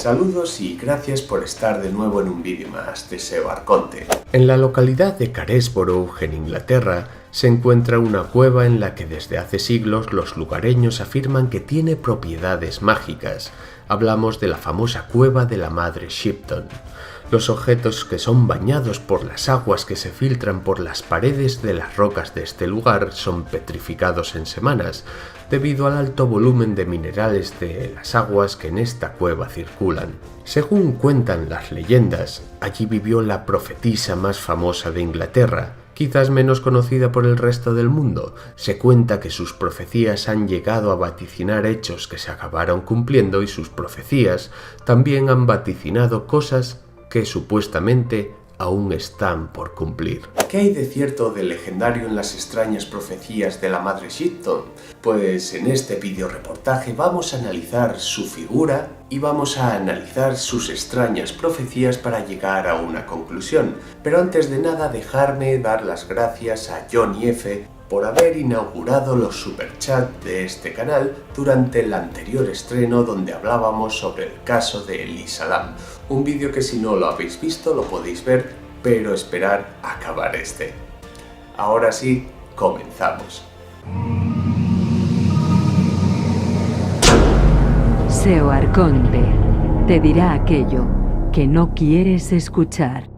Saludos y gracias por estar de nuevo en un vídeo más de SEO Arconte. En la localidad de Caresborough, en Inglaterra, se encuentra una cueva en la que desde hace siglos los lugareños afirman que tiene propiedades mágicas. Hablamos de la famosa cueva de la Madre Shipton. Los objetos que son bañados por las aguas que se filtran por las paredes de las rocas de este lugar son petrificados en semanas, debido al alto volumen de minerales de las aguas que en esta cueva circulan. Según cuentan las leyendas, allí vivió la profetisa más famosa de Inglaterra, quizás menos conocida por el resto del mundo. Se cuenta que sus profecías han llegado a vaticinar hechos que se acabaron cumpliendo y sus profecías también han vaticinado cosas que supuestamente aún están por cumplir. ¿Qué hay de cierto o de legendario en las extrañas profecías de la Madre Shipton? Pues en este video reportaje vamos a analizar su figura y vamos a analizar sus extrañas profecías para llegar a una conclusión. Pero antes de nada, dejarme dar las gracias a Johnny F por haber inaugurado los superchats de este canal durante el anterior estreno donde hablábamos sobre el caso de Elisa Lam. Un vídeo que si no lo habéis visto lo podéis ver, pero esperar a acabar este. Ahora sí, comenzamos. SEO Arconte te dirá aquello que no quieres escuchar.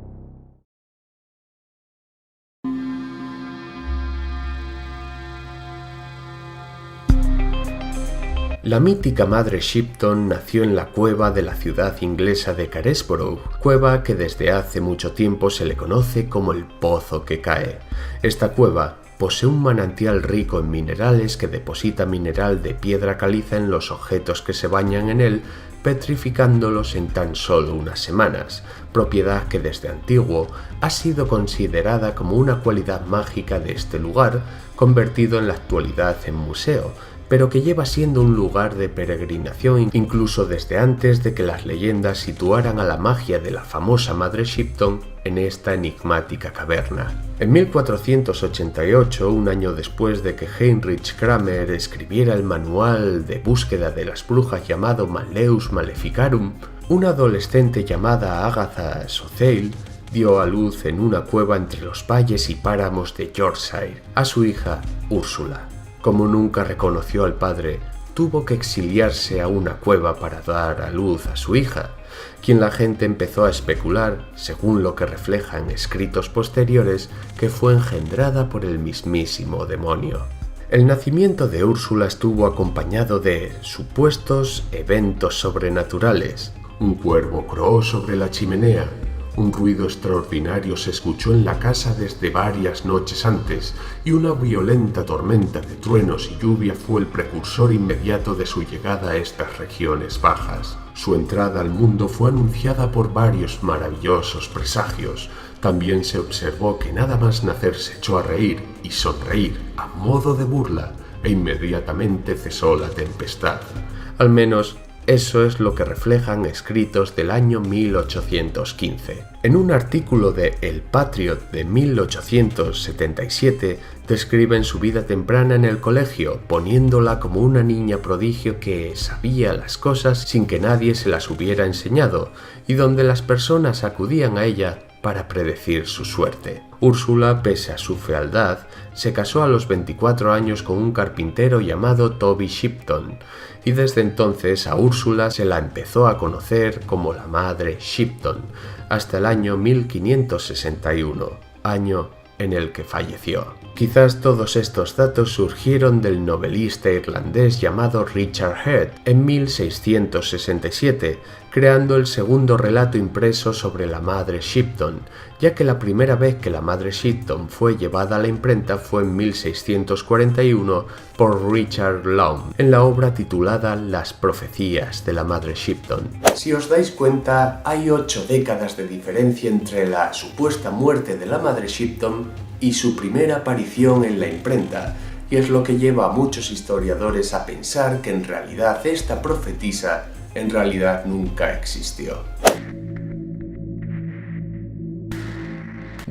La mítica Madre Shipton nació en la cueva de la ciudad inglesa de Caresborough, cueva que desde hace mucho tiempo se le conoce como el Pozo que Cae. Esta cueva posee un manantial rico en minerales que deposita mineral de piedra caliza en los objetos que se bañan en él, petrificándolos en tan solo unas semanas, propiedad que desde antiguo ha sido considerada como una cualidad mágica de este lugar, convertido en la actualidad en museo, pero que lleva siendo un lugar de peregrinación incluso desde antes de que las leyendas situaran a la magia de la famosa Madre Shipton en esta enigmática caverna. En 1488, un año después de que Heinrich Kramer escribiera el manual de búsqueda de las brujas llamado Malleus Maleficarum, una adolescente llamada Agatha Sotheil dio a luz en una cueva entre los valles y páramos de Yorkshire a su hija Úrsula. Como nunca reconoció al padre, tuvo que exiliarse a una cueva para dar a luz a su hija, quien la gente empezó a especular, según lo que reflejan escritos posteriores, que fue engendrada por el mismísimo demonio. El nacimiento de Úrsula estuvo acompañado de supuestos eventos sobrenaturales. Un cuervo croó sobre la chimenea. Un ruido extraordinario se escuchó en la casa desde varias noches antes, y una violenta tormenta de truenos y lluvia fue el precursor inmediato de su llegada a estas regiones bajas. Su entrada al mundo fue anunciada por varios maravillosos presagios. También se observó que nada más nacer se echó a reír y sonreír a modo de burla, e inmediatamente cesó la tempestad. Al menos eso es lo que reflejan escritos del año 1815. En un artículo de El Patriot de 1877 describen su vida temprana en el colegio, poniéndola como una niña prodigio que sabía las cosas sin que nadie se las hubiera enseñado, y donde las personas acudían a ella para predecir su suerte. Úrsula, pese a su fealdad, se casó a los 24 años con un carpintero llamado Toby Shipton, y desde entonces a Úrsula se la empezó a conocer como la Madre Shipton, hasta el año 1561, año en el que falleció. Quizás todos estos datos surgieron del novelista irlandés llamado Richard Head en 1667, creando el segundo relato impreso sobre la Madre Shipton, ya que la primera vez que la Madre Shipton fue llevada a la imprenta fue en 1641 por Richard Long, en la obra titulada Las profecías de la Madre Shipton. Si os dais cuenta, hay 8 décadas de diferencia entre la supuesta muerte de la Madre Shipton y su primera aparición en la imprenta, y es lo que lleva a muchos historiadores a pensar que en realidad esta profetisa en realidad nunca existió.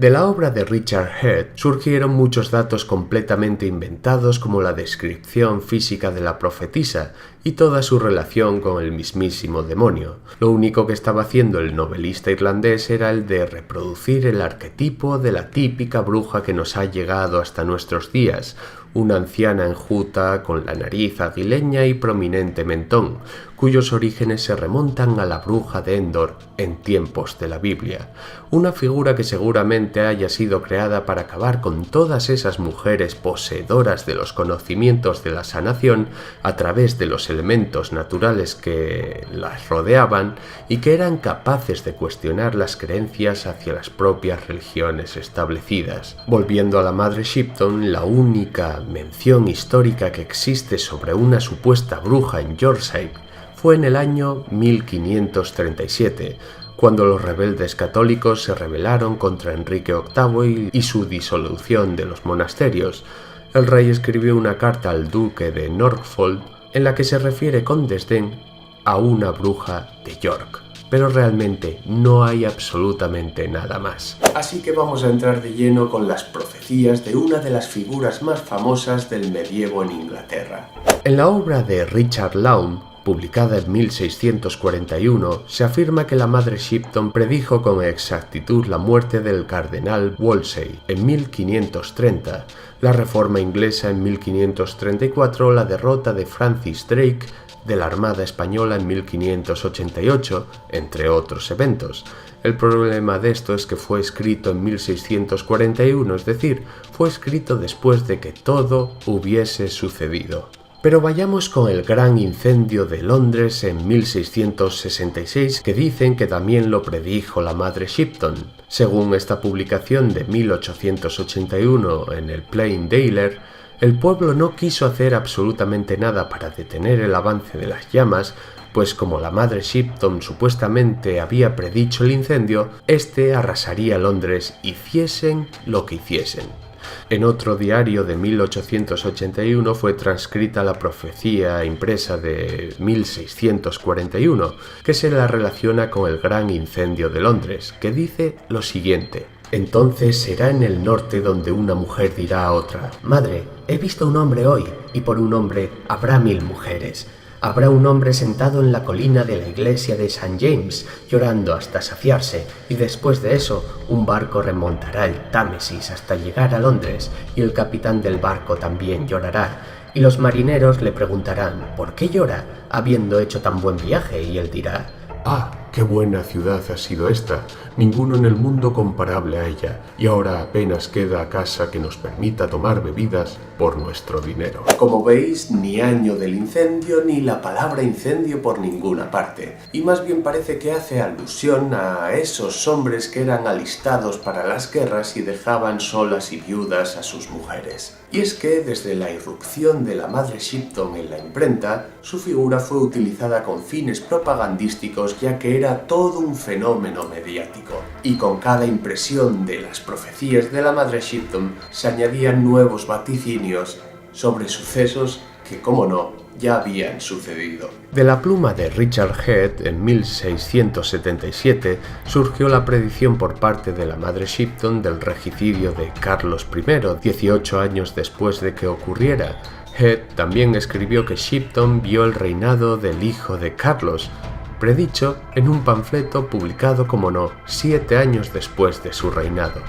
De la obra de Richard Head surgieron muchos datos completamente inventados, como la descripción física de la profetisa y toda su relación con el mismísimo demonio. Lo único que estaba haciendo el novelista irlandés era el de reproducir el arquetipo de la típica bruja que nos ha llegado hasta nuestros días, una anciana enjuta con la nariz aguileña y prominente mentón, cuyos orígenes se remontan a la bruja de Endor en tiempos de la Biblia, una figura que seguramente haya sido creada para acabar con todas esas mujeres poseedoras de los conocimientos de la sanación a través de los elementos naturales que las rodeaban y que eran capaces de cuestionar las creencias hacia las propias religiones establecidas. Volviendo a la madre Shipton, la única mención histórica que existe sobre una supuesta bruja en Yorkshire fue en el año 1537, cuando los rebeldes católicos se rebelaron contra Enrique VIII y su disolución de los monasterios. El rey escribió una carta al duque de Norfolk en la que se refiere con desdén a una bruja de York, pero realmente no hay absolutamente nada más. Así que vamos a entrar de lleno con las profecías de una de las figuras más famosas del medievo en Inglaterra. En la obra de Richard Laum, publicada en 1641, se afirma que la madre Shipton predijo con exactitud la muerte del cardenal Wolsey en 1530, la reforma inglesa en 1534, la derrota de Francis Drake de la Armada Española en 1588, entre otros eventos. El problema de esto es que fue escrito en 1641, es decir, fue escrito después de que todo hubiese sucedido. Pero vayamos con el gran incendio de Londres en 1666, que dicen que también lo predijo la madre Shipton. Según esta publicación de 1881 en el Plain Dealer, el pueblo no quiso hacer absolutamente nada para detener el avance de las llamas, pues como la madre Shipton supuestamente había predicho el incendio, este arrasaría Londres hiciesen lo que hiciesen. En otro diario de 1881 fue transcrita la profecía impresa de 1641, que se la relaciona con el gran incendio de Londres, que dice lo siguiente: entonces será en el norte donde una mujer dirá a otra: Madre, he visto un hombre hoy, y por un hombre habrá 1000 mujeres. Habrá un hombre sentado en la colina de la iglesia de St. James, llorando hasta saciarse, y después de eso, un barco remontará el Támesis hasta llegar a Londres, y el capitán del barco también llorará. Y los marineros le preguntarán: ¿por qué llora, habiendo hecho tan buen viaje? Y él dirá: ¡ah, qué buena ciudad ha sido esta! Ninguno en el mundo comparable a ella, y ahora apenas queda casa que nos permita tomar bebidas por nuestro dinero. Como veis, ni año del incendio ni la palabra incendio por ninguna parte, y más bien parece que hace alusión a esos hombres que eran alistados para las guerras y dejaban solas y viudas a sus mujeres. Y es que desde la irrupción de la madre Shipton en la imprenta, su figura fue utilizada con fines propagandísticos, ya que era todo un fenómeno mediático. Y con cada impresión de las profecías de la madre Shipton se añadían nuevos vaticinios sobre sucesos que, como no, ya habían sucedido. De la pluma de Richard Head, en 1677, surgió la predicción por parte de la madre Shipton del regicidio de Carlos I, 18 años después de que ocurriera. Head también escribió que Shipton vio el reinado del hijo de Carlos, predicho en un panfleto publicado, como no, 7 años después de su reinado.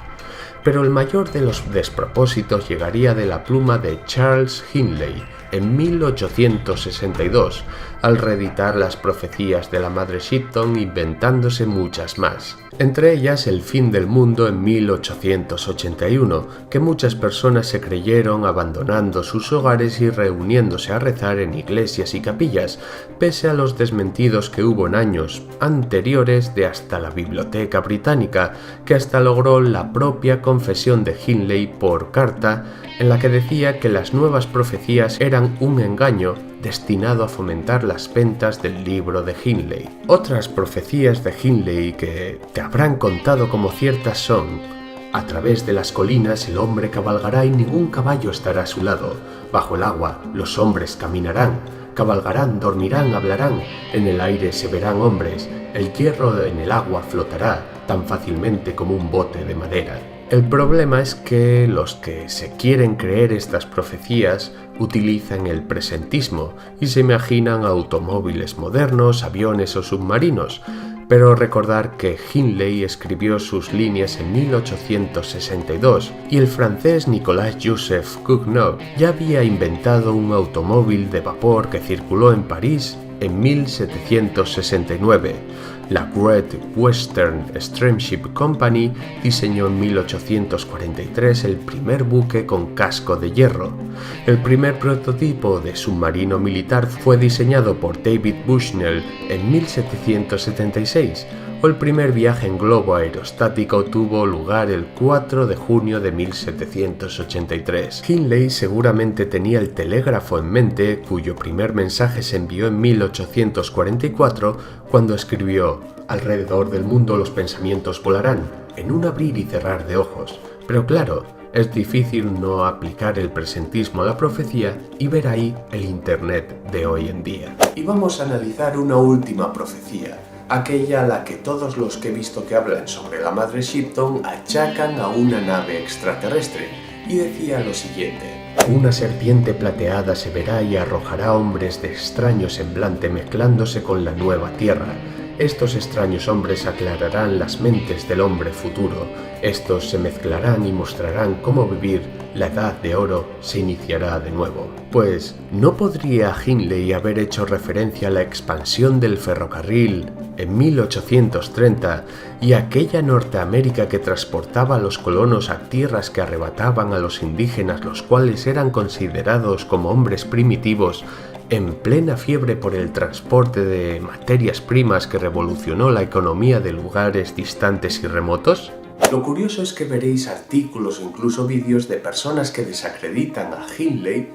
Pero el mayor de los despropósitos llegaría de la pluma de Charles Hindley en 1862, al reeditar las profecías de la madre Shipton, inventándose muchas más. Entre ellas el fin del mundo en 1881, que muchas personas se creyeron abandonando sus hogares y reuniéndose a rezar en iglesias y capillas, pese a los desmentidos que hubo en años anteriores de hasta la Biblioteca Británica, que hasta logró la propia confesión de Hindley por carta, en la que decía que las nuevas profecías eran un engaño destinado a fomentar las ventas del libro de Hindley. Otras profecías de Hindley que te habrán contado como ciertas son: a través de las colinas el hombre cabalgará y ningún caballo estará a su lado. Bajo el agua los hombres caminarán, cabalgarán, dormirán, hablarán. En el aire se verán hombres. El hierro en el agua flotará tan fácilmente como un bote de madera, El problema es que los que se quieren creer estas profecías utilizan el presentismo y se imaginan automóviles modernos, aviones o submarinos, pero recordar que Hindley escribió sus líneas en 1862 y el francés Nicolas-Joseph Cugnot ya había inventado un automóvil de vapor que circuló en París en 1769. La Great Western Steamship Company diseñó en 1843 el primer buque con casco de hierro. El primer prototipo de submarino militar fue diseñado por David Bushnell en 1776, o el primer viaje en globo aerostático tuvo lugar el 4 de junio de 1783. Hindley seguramente tenía el telégrafo en mente, cuyo primer mensaje se envió en 1844, cuando escribió: «Alrededor del mundo los pensamientos volarán, en un abrir y cerrar de ojos». Pero claro, es difícil no aplicar el presentismo a la profecía y ver ahí el Internet de hoy en día. Y vamos a analizar una última profecía, aquella a la que todos los que he visto que hablan sobre la Madre Shipton achacan a una nave extraterrestre, y decía lo siguiente: «Una serpiente plateada se verá y arrojará hombres de extraño semblante mezclándose con la nueva tierra. Estos extraños hombres aclararán las mentes del hombre futuro. Estos se mezclarán y mostrarán cómo vivir. La edad de oro se iniciará de nuevo». Pues, ¿no podría Hindley haber hecho referencia a la expansión del ferrocarril en 1830 y aquella Norteamérica que transportaba a los colonos a tierras que arrebataban a los indígenas, los cuales eran considerados como hombres primitivos, en plena fiebre por el transporte de materias primas que revolucionó la economía de lugares distantes y remotos? Lo curioso es que veréis artículos o incluso vídeos de personas que desacreditan a Hindley,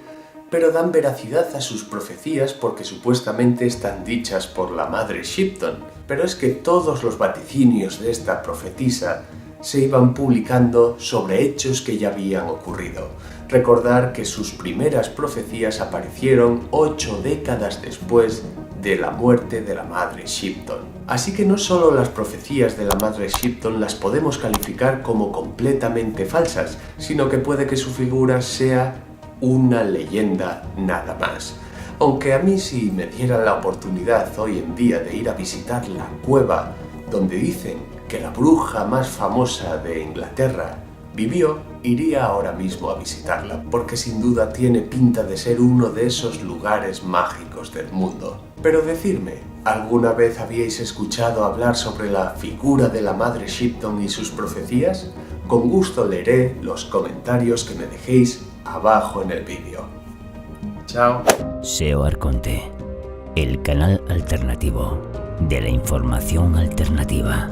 pero dan veracidad a sus profecías porque supuestamente están dichas por la Madre Shipton. Pero es que todos los vaticinios de esta profetisa se iban publicando sobre hechos que ya habían ocurrido. Recordar que sus primeras profecías aparecieron 8 décadas después de la muerte de la Madre Shipton. Así que no solo las profecías de la Madre Shipton las podemos calificar como completamente falsas, sino que puede que su figura sea una leyenda nada más. Aunque a mí, si me dieran la oportunidad hoy en día de ir a visitar la cueva donde dicen que la bruja más famosa de Inglaterra vivió, iría ahora mismo a visitarla, porque sin duda tiene pinta de ser uno de esos lugares mágicos del mundo. Pero decidme, ¿alguna vez habíais escuchado hablar sobre la figura de la Madre Shipton y sus profecías? Con gusto leeré los comentarios que me dejéis abajo en el vídeo. Chao. SEO Arconte, el canal alternativo de la información alternativa.